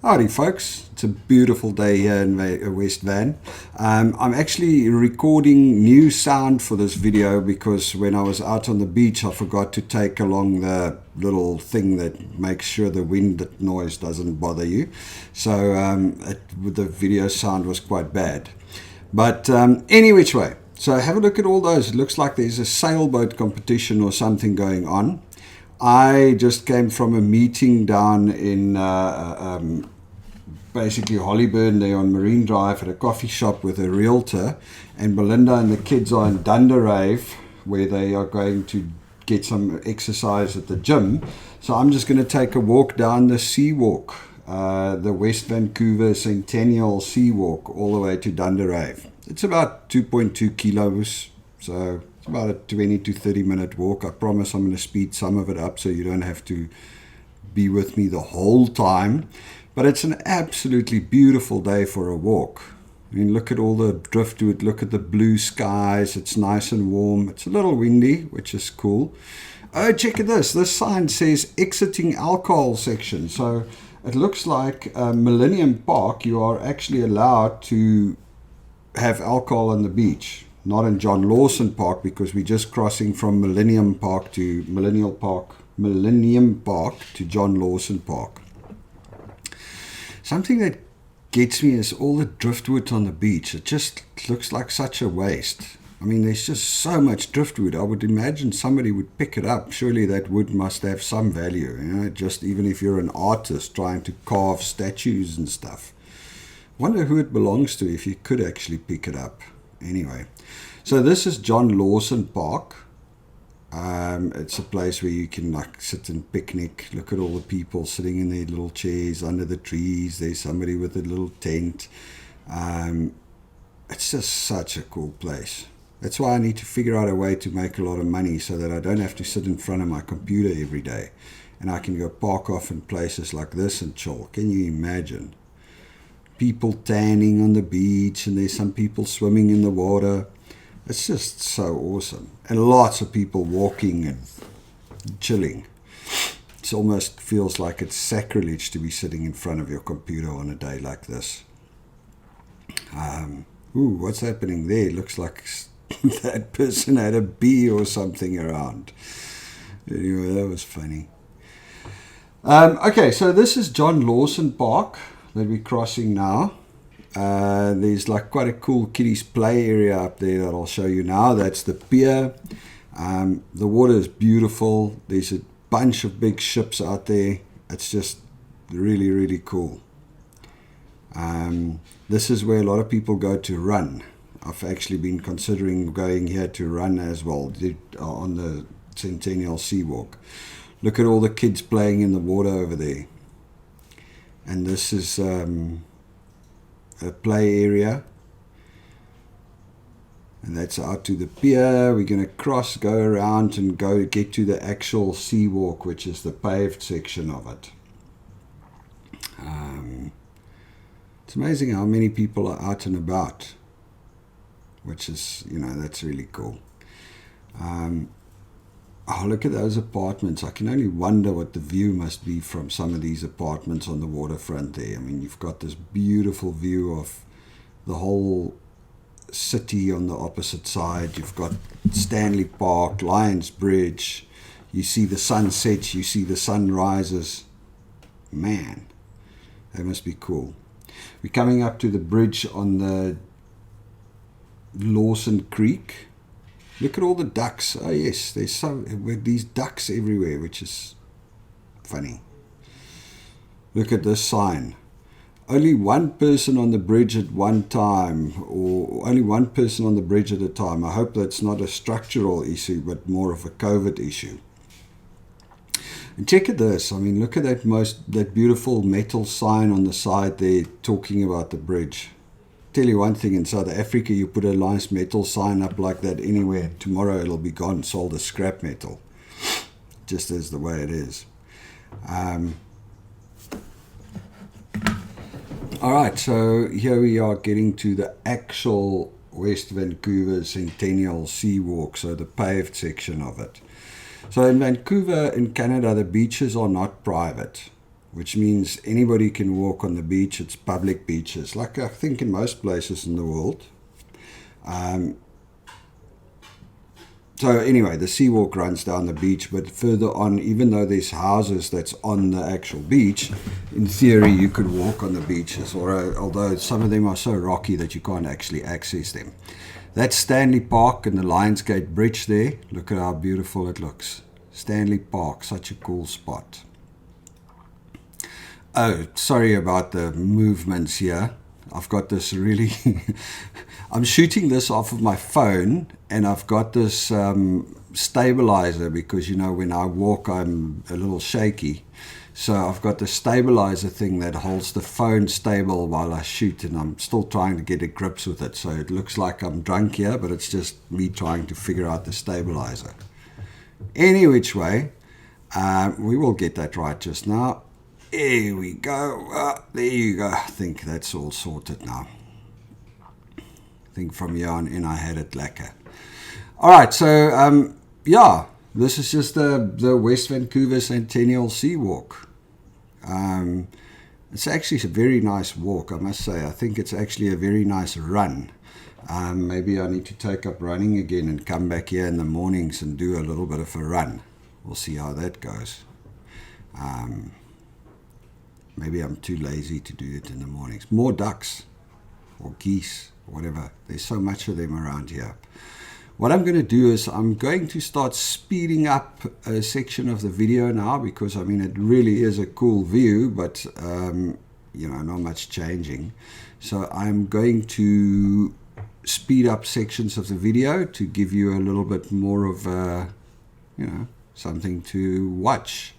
Howdy folks, it's a beautiful day here in West Van. I'm actually recording new sound for this video because when I was out on the beach I forgot to take along the little thing that makes sure the wind noise doesn't bother you. So the video sound was quite bad. But any which way, so have a look at all those. It looks like there's a sailboat competition or something going on. I just came from a meeting down in basically Hollyburn there on Marine Drive at a coffee shop with a realtor, and Belinda and the kids are in Dunderave where they are going to get some exercise at the gym. So I'm just going to take a walk down the Seawalk, the West Vancouver Centennial Seawalk, all the way to Dunderave. It's about 2.2 kilos, so it's about a 20 to 30 minute walk. I promise I'm going to speed some of it up so you don't have to be with me the whole time. But it's an absolutely beautiful day for a walk. I mean, look at all the driftwood, look at the blue skies. It's nice and warm. It's a little windy, which is cool. Oh, check at this. This sign says exiting alcohol section. So it looks like Millennium Park, you are actually allowed to have alcohol on the beach. Not in John Lawson Park, because we're just crossing from Millennium Park to John Lawson Park. Something that gets me is all the driftwood on the beach. It just looks like such a waste. I mean, there's just so much driftwood. I would imagine somebody would pick it up. Surely that wood must have some value, you know, just even if you're an artist trying to carve statues and stuff. Wonder who it belongs to if you could actually pick it up. Anyway, so this is John Lawson Park. It's a place where you can like sit and picnic. Look at all the people sitting in their little chairs under the trees. There's somebody with a little tent. It's just such a cool place. That's why I need to figure out a way to make a lot of money so that I don't have to sit in front of my computer every day, and I can go park off in places like this and chill. Can you imagine? People tanning on the beach, and there's some people swimming in the water. It's just so awesome. And lots of people walking and chilling. It almost feels like it's sacrilege to be sitting in front of your computer on a day like this. Ooh, what's happening there? Looks like that person had a bee or something around. Anyway, that was funny. Okay, so this is John Lawson Park that we're crossing now. There's like quite a cool kiddies play area up there that I'll show you now. That's the pier. The water is beautiful. There's a bunch of big ships out there. It's just really, really cool. This is where a lot of people go to run. I've actually been considering going here to run as well on the Centennial Seawalk. Look at all the kids playing in the water over there. And this is a play area, and that's out to the pier. We're going to go around and get to the actual Seawalk, which is the paved section of it. It's amazing how many people are out and about, which is, you know, that's really cool. Oh, look at those apartments. I can only wonder what the view must be from some of these apartments on the waterfront there. I mean, you've got this beautiful view of the whole city on the opposite side. You've got Stanley Park, Lions Bridge. You see the sunsets, you see the sunrises. Man, that must be cool. We're coming up to the bridge on the Lawson Creek. Look at all the ducks. Oh yes, there's these ducks everywhere, which is funny. Look at this sign. Only one person on the bridge at one time, or only one person on the bridge at a time. I hope that's not a structural issue, but more of a COVID issue. And check at this. I mean, look at that beautiful metal sign on the side there talking about the bridge. Tell you one thing, in South Africa you put a nice metal sign up like that anywhere, tomorrow it'll be gone, sold as scrap metal, just as the way it is. Alright, so here we are getting to the actual West Vancouver Centennial Seawalk, so the paved section of it. So in Vancouver, in Canada, the beaches are not private. which means anybody can walk on the beach. It's public beaches, like I think in most places in the world. So anyway, the Seawalk runs down the beach, but further on, even though there's houses that's on the actual beach, in theory you could walk on the beaches, although some of them are so rocky that you can't actually access them. That's Stanley Park and the Lionsgate Bridge there. Look at how beautiful it looks. Stanley Park, such a cool spot. Oh, sorry about the movements here. I've got this really... I'm shooting this off of my phone, and I've got this stabilizer because, you know, when I walk I'm a little shaky. So I've got the stabilizer thing that holds the phone stable while I shoot, and I'm still trying to get a grips with it. So it looks like I'm drunk here, but it's just me trying to figure out the stabilizer. Any which way, we will get that right just now. Here we go. There you go. I think that's all sorted now. I think from here on in I had it lekker. All right, so yeah, this is just the West Vancouver Centennial Seawalk. It's actually a very nice walk, I must say. I think it's actually a very nice run. Maybe I need to take up running again and come back here in the mornings and do a little bit of a run. We'll see how that goes. Maybe I'm too lazy to do it in the mornings. More ducks or geese, whatever. There's so much of them around here. What I'm going to do is I'm going to start speeding up a section of the video now, because I mean it really is a cool view, but you know, not much changing. So I'm going to speed up sections of the video to give you a little bit more of you know, something to watch,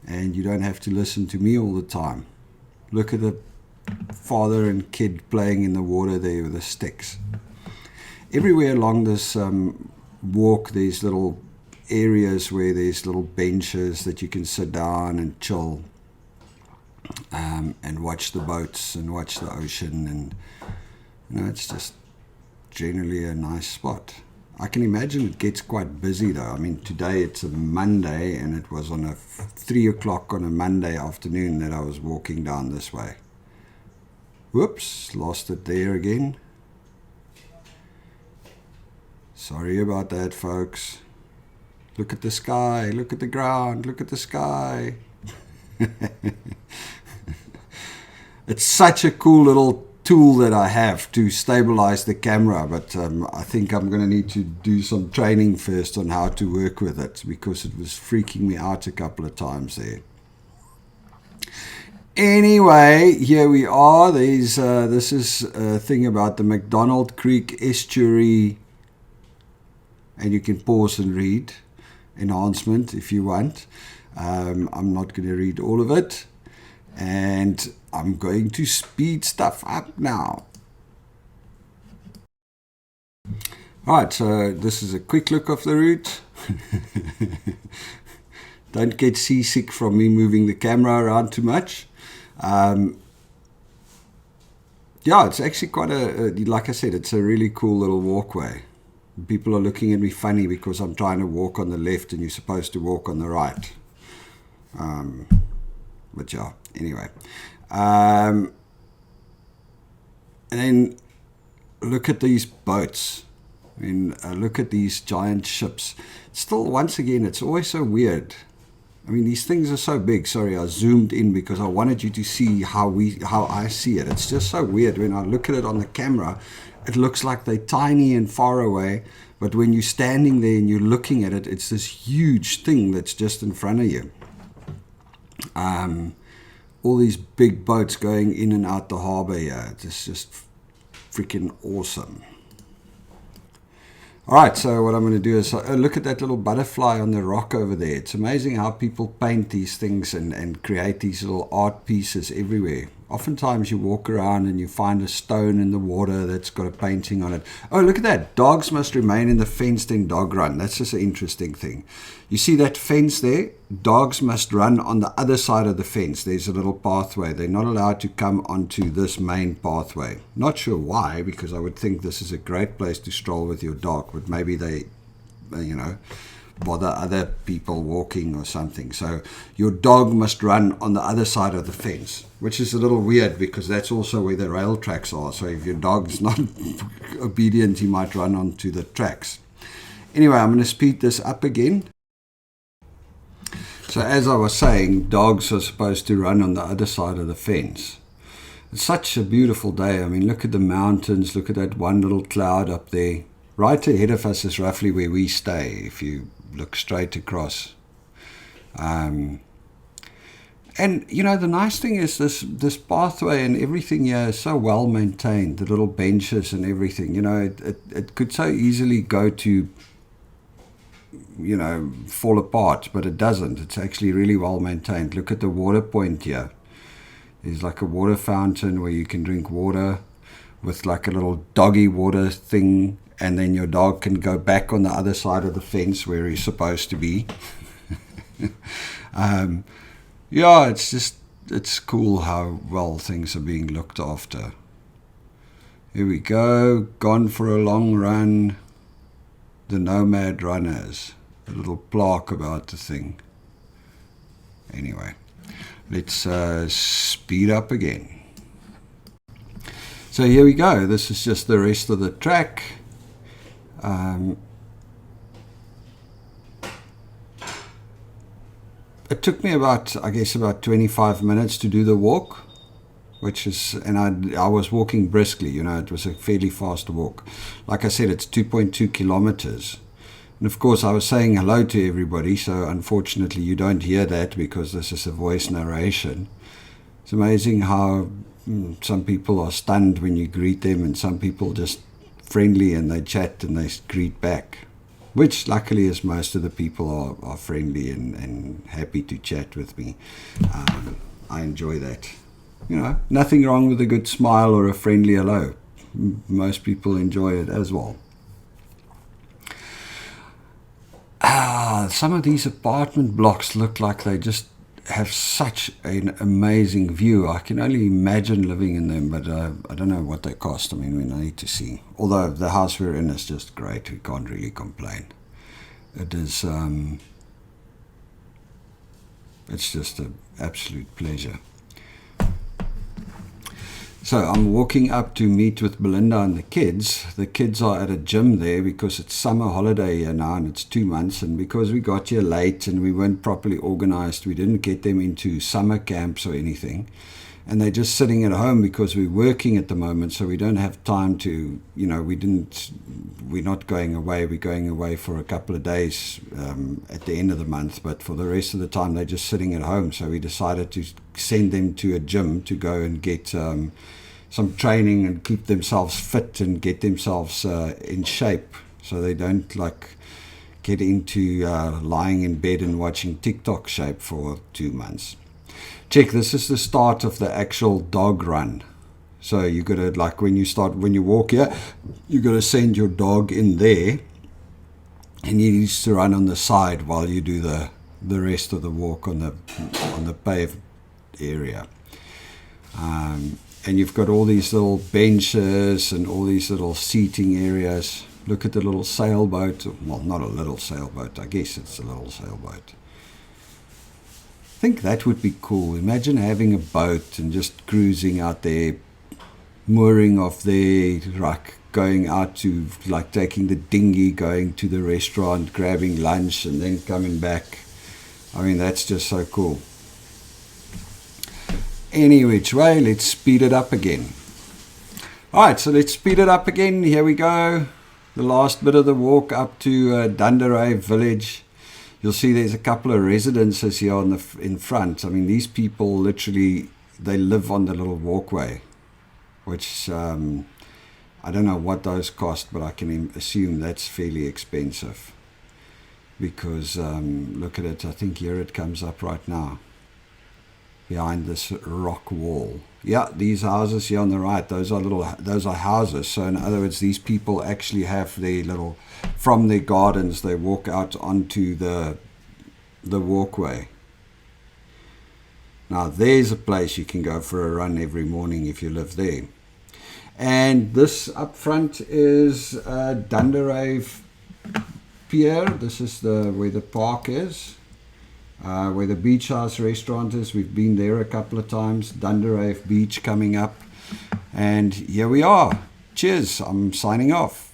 and you don't have to listen to me all the time. Look at the father and kid playing in the water there with the sticks. Everywhere along this walk, there's little areas where there's little benches that you can sit down and chill and watch the boats and watch the ocean, and you know, it's just generally a nice spot. I can imagine it gets quite busy though. I mean, today it's a Monday, and it was on a 3 o'clock on a Monday afternoon that I was walking down this way. Whoops, lost it there again. Sorry about that, folks. Look at the sky, look at the ground, look at the sky. It's such a cool little tool that I have to stabilize the camera, but I think I'm going to need to do some training first on how to work with it, because it was freaking me out a couple of times there. Anyway, here we are. This is a thing about the McDonald Creek Estuary, and you can pause and read enhancement if you want. I'm not going to read all of it, and I'm going to speed stuff up now. Alright, so this is a quick look of the route. Don't get seasick from me moving the camera around too much. Yeah, it's actually quite like I said, it's a really cool little walkway. People are looking at me funny because I'm trying to walk on the left and you're supposed to walk on the right. But yeah, anyway. And then look at these boats. I mean, look at these giant ships. Still, once again, it's always so weird. I mean, these things are so big. Sorry, I zoomed in because I wanted you to see how I see it. It's just so weird. When I look at it on the camera, it looks like they're tiny and far away. But when you're standing there and you're looking at it, it's this huge thing that's just in front of you. All these big boats going in and out the harbor here. It's just freaking awesome. Alright, so what I'm going to do is look at that little butterfly on the rock over there. It's amazing how people paint these things and create these little art pieces everywhere. Oftentimes you walk around and you find a stone in the water that's got a painting on it. Oh, look at that. Dogs must remain in the fenced-in dog run. That's just an interesting thing. You see that fence there? Dogs must run on the other side of the fence. There's a little pathway. They're not allowed to come onto this main pathway. Not sure why, because I would think this is a great place to stroll with your dog, but maybe they, you know, bother other people walking or something. So your dog must run on the other side of the fence, which is a little weird because that's also where the rail tracks are. So if your dog's not obedient, he might run onto the tracks. Anyway, I'm going to speed this up again. So as I was saying, dogs are supposed to run on the other side of the fence. It's such a beautiful day. I mean, look at the mountains, look at that one little cloud up there. Right ahead of us is roughly where we stay, if you look straight across. And, you know, the nice thing is this pathway and everything here is so well maintained, the little benches and everything. You know, it could so easily go to, you know, fall apart, but it doesn't. It's actually really well maintained. Look at the water point here. There's like a water fountain where you can drink water with like a little doggy water thing, and then your dog can go back on the other side of the fence where he's supposed to be. Yeah, it's cool how well things are being looked after. Here we go, gone for a long run. The nomad runners, a little plaque about the thing. Anyway, let's speed up again. So here we go. This is just the rest of the track. It took me about 25 minutes to do the walk, which is, and I was walking briskly, you know, it was a fairly fast walk. Like I said, it's 2.2 kilometers. And of course, I was saying hello to everybody, so unfortunately you don't hear that because this is a voice narration. It's amazing how some people are stunned when you greet them, and some people just friendly and they chat and they greet back, which luckily is most of the people are friendly and happy to chat with me. I enjoy that. You know, nothing wrong with a good smile or a friendly hello. Most people enjoy it as well. Some of these apartment blocks look like they just have such an amazing view. I can only imagine living in them, but I don't know what they cost. I mean, we need to see. Although the house we're in is just great. We can't really complain. It is, it's just an absolute pleasure. So I'm walking up to meet with Belinda and the kids. The kids are at a gym there because it's summer holiday here now and it's 2 months. And because we got here late and we weren't properly organized, we didn't get them into summer camps or anything. And they're just sitting at home because we're working at the moment. So we don't have time to, you know, we're not going away. We're going away for a couple of days at the end of the month. But for the rest of the time, they're just sitting at home. So we decided to send them to a gym to go and get some training and keep themselves fit and get themselves in shape, so they don't like get into lying in bed and watching TikTok shape for 2 months. Check, this is the start of the actual dog run. So you gotta, like, when you walk here, you gotta send your dog in there, and he needs to run on the side while you do the rest of the walk on the paved area. And you've got all these little benches and all these little seating areas. Look at the little sailboat. Well, not a little sailboat. I guess it's a little sailboat. I think that would be cool. Imagine having a boat and just cruising out there, mooring off there, like going out to, like, taking the dinghy, going to the restaurant, grabbing lunch, and then coming back. I mean, that's just so cool. Any which way, let's speed it up again. Alright, so let's speed it up again. Here we go. The last bit of the walk up to Dunderave village. You'll see there's a couple of residences here in front. I mean, these people literally, they live on the little walkway, which I don't know what those cost, but I can assume that's fairly expensive. Because look at it, I think here it comes up right now, behind this rock wall. Yeah, these houses here on the right, those are houses. So in other words, these people actually have their little, from their gardens, they walk out onto the walkway. Now there's a place you can go for a run every morning if you live there. And this up front is Dunderave pier. This is where the park is, where the beach house restaurant is. We've been there a couple of times. Dunderave Beach coming up. And here we are. Cheers. I'm signing off.